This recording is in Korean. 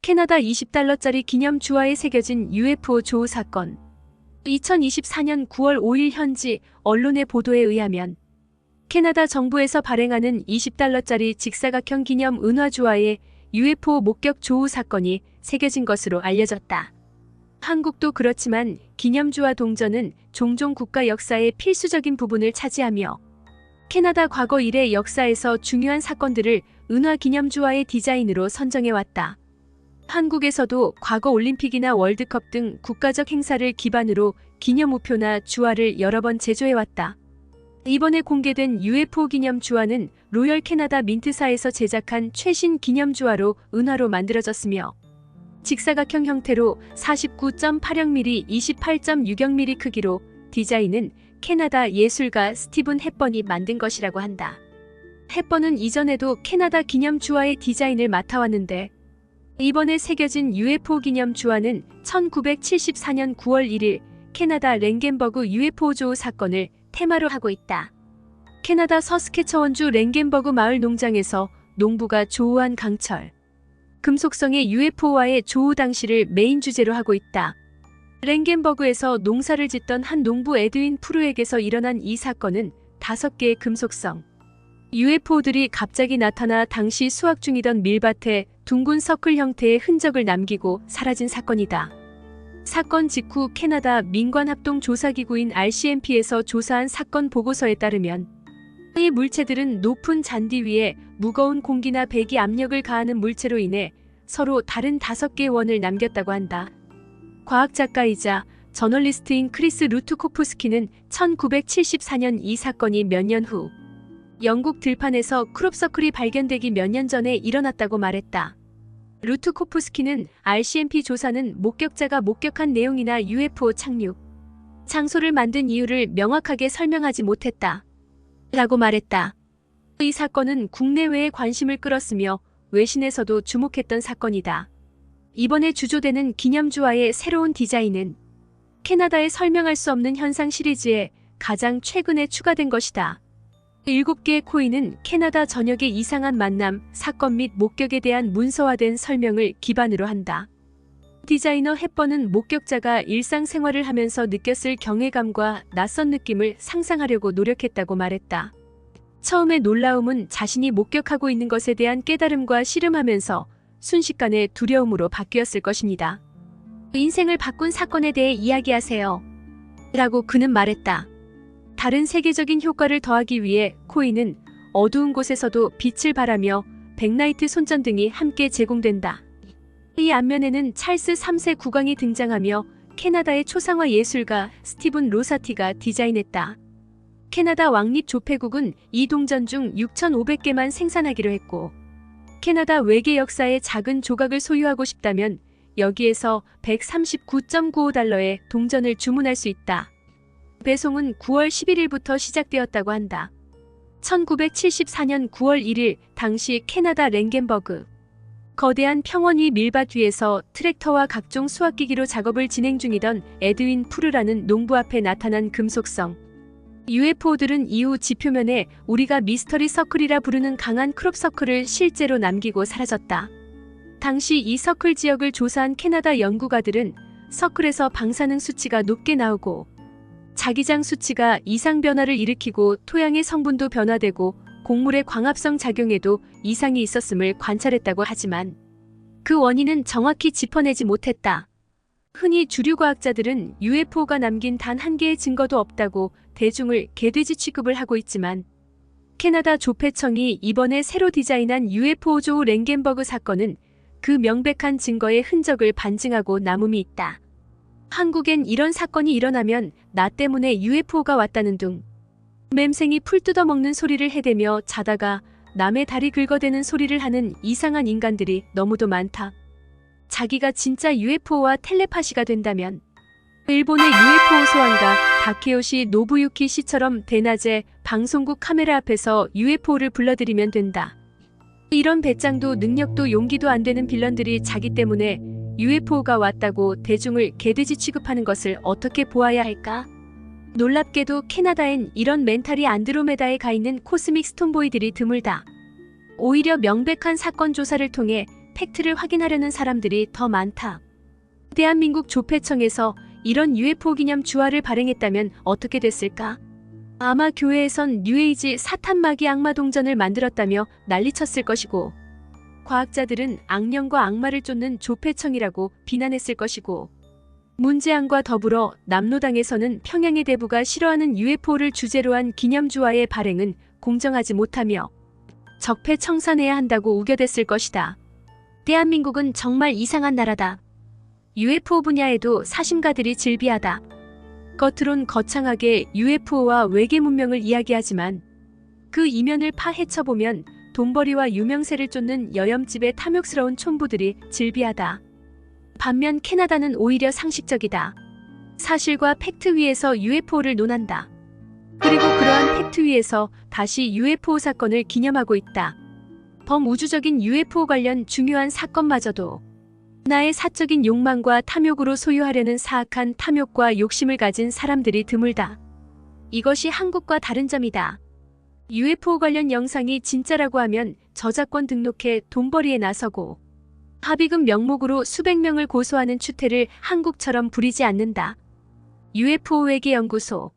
캐나다 20달러짜리 기념 주화에 새겨진 UFO 조우 사건. 2024년 9월 5일 현지 언론의 보도에 의하면 캐나다 정부에서 발행하는 20달러짜리 직사각형 기념 은화 주화에 UFO 목격 조우 사건이 새겨진 것으로 알려졌다. 한국도 그렇지만 기념 주화 동전은 종종 국가 역사의 필수적인 부분을 차지하며 캐나다 과거 이래 역사에서 중요한 사건들을 은화 기념 주화의 디자인으로 선정해왔다. 한국에서도 과거 올림픽이나 월드컵 등 국가적 행사를 기반으로 기념 우표나 주화를 여러 번 제조해왔다. 이번에 공개된 UFO 기념 주화는 로열 캐나다 민트사에서 제작한 최신 기념 주화로 은화로 만들어졌으며 직사각형 형태로 49.80mm, 28.60mm 크기로 디자인은 캐나다 예술가 스티븐 헵번이 만든 것이라고 한다. 헵번은 이전에도 캐나다 기념 주화의 디자인을 맡아왔는데 이번에 새겨진 UFO 기념 주화는 1974년 9월 1일 캐나다 랭겐버그 UFO 조우 사건을 테마로 하고 있다. 캐나다 서스케처원주 랭겐버그 마을 농장에서 농부가 조우한 강철, 금속성의 UFO와의 조우 당시를 메인 주제로 하고 있다. 랭겐버그에서 농사를 짓던 한 농부 에드윈 프루에게서 일어난 이 사건은 5개의 금속성 UFO들이 갑자기 나타나 당시 수확 중이던 밀밭에 둥근 서클 형태의 흔적을 남기고 사라진 사건이다. 사건 직후 캐나다 민관합동조사기구인 RCMP에서 조사한 사건 보고서에 따르면 이 물체들은 높은 잔디 위에 무거운 공기나 배기 압력을 가하는 물체로 인해 서로 다른 5개의 원을 남겼다고 한다. 과학작가이자 저널리스트인 크리스 루트코프스키는 1974년 이 사건이 몇 년 후 영국 들판에서 크롭서클이 발견되기 몇 년 전에 일어났다고 말했다. 루트코프스키는 RCMP 조사는 목격자가 목격한 내용이나 UFO 착륙 장소를 만든 이유를 명확하게 설명하지 못했다. 라고 말했다. 이 사건은 국내외의 관심을 끌었으며 외신에서도 주목했던 사건이다. 이번에 주조되는 기념주화의 새로운 디자인은 캐나다의 설명할 수 없는 현상 시리즈에 가장 최근에 추가된 것이다. 7개의 코인은 캐나다 전역의 이상한 만남, 사건 및 목격에 대한 문서화된 설명을 기반으로 한다. 디자이너 헵번은 목격자가 일상생활을 하면서 느꼈을 경외감과 낯선 느낌을 상상하려고 노력했다고 말했다. 처음에 놀라움은 자신이 목격하고 있는 것에 대한 깨달음과 씨름하면서 순식간에 두려움으로 바뀌었을 것입니다. 인생을 바꾼 사건에 대해 이야기하세요. 라고 그는 말했다. 다른 세계적인 효과를 더하기 위해 코인은 어두운 곳에서도 빛을 발하며 백라이트 손전등이 함께 제공된다. 이 앞면에는 찰스 3세 국왕이 등장하며 캐나다의 초상화 예술가 스티븐 로사티가 디자인했다. 캐나다 왕립 조폐국은 이 동전 중 6,500개만 생산하기로 했고 캐나다 외계 역사의 작은 조각을 소유하고 싶다면 여기에서 139.95달러의 동전을 주문할 수 있다. 배송은 9월 11일부터 시작되었다고 한다. 1974년 9월 1일 당시 캐나다 랭겐버그 거대한 평원 위 밀밭 위에서 트랙터와 각종 수확기기로 작업을 진행 중이던 에드윈 프르라는 농부 앞에 나타난 금속성 UFO들은 이후 지표면에 우리가 미스터리 서클이라 부르는 강한 크롭 서클을 실제로 남기고 사라졌다. 당시 이 서클 지역을 조사한 캐나다 연구가들은 서클에서 방사능 수치가 높게 나오고 자기장 수치가 이상 변화를 일으키고 토양의 성분도 변화되고 곡물의 광합성 작용에도 이상이 있었음을 관찰했다고 하지만 그 원인은 정확히 짚어내지 못했다. 흔히 주류 과학자들은 UFO가 남긴 단 한 개의 증거도 없다고 대중을 개돼지 취급을 하고 있지만 캐나다 조폐청이 이번에 새로 디자인한 UFO 조우 랭겐버그 사건은 그 명백한 증거의 흔적을 반증하고 남음이 있다. 한국엔 이런 사건이 일어나면 나 때문에 UFO가 왔다는 둥 맴생이 풀 뜯어먹는 소리를 해대며 자다가 남의 다리 긁어대는 소리를 하는 이상한 인간들이 너무도 많다. 자기가 진짜 UFO와 텔레파시가 된다면 일본의 UFO 소환가 다케요시 노부유키 씨처럼 대낮에 방송국 카메라 앞에서 UFO를 불러들이면 된다. 이런 배짱도 능력도 용기도 안 되는 빌런들이 자기 때문에 UFO가 왔다고 대중을 개돼지 취급하는 것을 어떻게 보아야 할까? 놀랍게도 캐나다엔 이런 멘탈이 안드로메다에 가 있는 코스믹 스톤보이들이 드물다. 오히려 명백한 사건 조사를 통해 팩트를 확인하려는 사람들이 더 많다. 대한민국 조폐청에서 이런 UFO 기념 주화를 발행했다면 어떻게 됐을까? 아마 교회에선 뉴에이지 사탄마귀 악마동전을 만들었다며 난리쳤을 것이고, 과학자들은 악령과 악마를 쫓는 조폐청이라고 비난했을 것이고, 문재안과 더불어 남로당에서는 평양의 대부가 싫어하는 UFO를 주제로 한 기념주화의 발행은 공정하지 못하며 적폐청산해야 한다고 우겨댔을 것이다. 대한민국은 정말 이상한 나라다. UFO 분야에도 사심가들이 질비하다. 겉으론 거창하게 UFO와 외계 문명을 이야기하지만 그 이면을 파헤쳐보면 돈벌이와 유명세를 쫓는 여염집의 탐욕스러운 촌부들이 질비하다. 반면 캐나다는 오히려 상식적이다. 사실과 팩트 위에서 UFO를 논한다. 그리고 그러한 팩트 위에서 다시 UFO 사건을 기념하고 있다. 범우주적인 UFO 관련 중요한 사건마저도 나의 사적인 욕망과 탐욕으로 소유하려는 사악한 탐욕과 욕심을 가진 사람들이 드물다. 이것이 한국과 다른 점이다. UFO 관련 영상이 진짜라고 하면 저작권 등록해 돈벌이에 나서고 합의금 명목으로 수백 명을 고소하는 추태를 한국처럼 부리지 않는다. UFO 외계연구소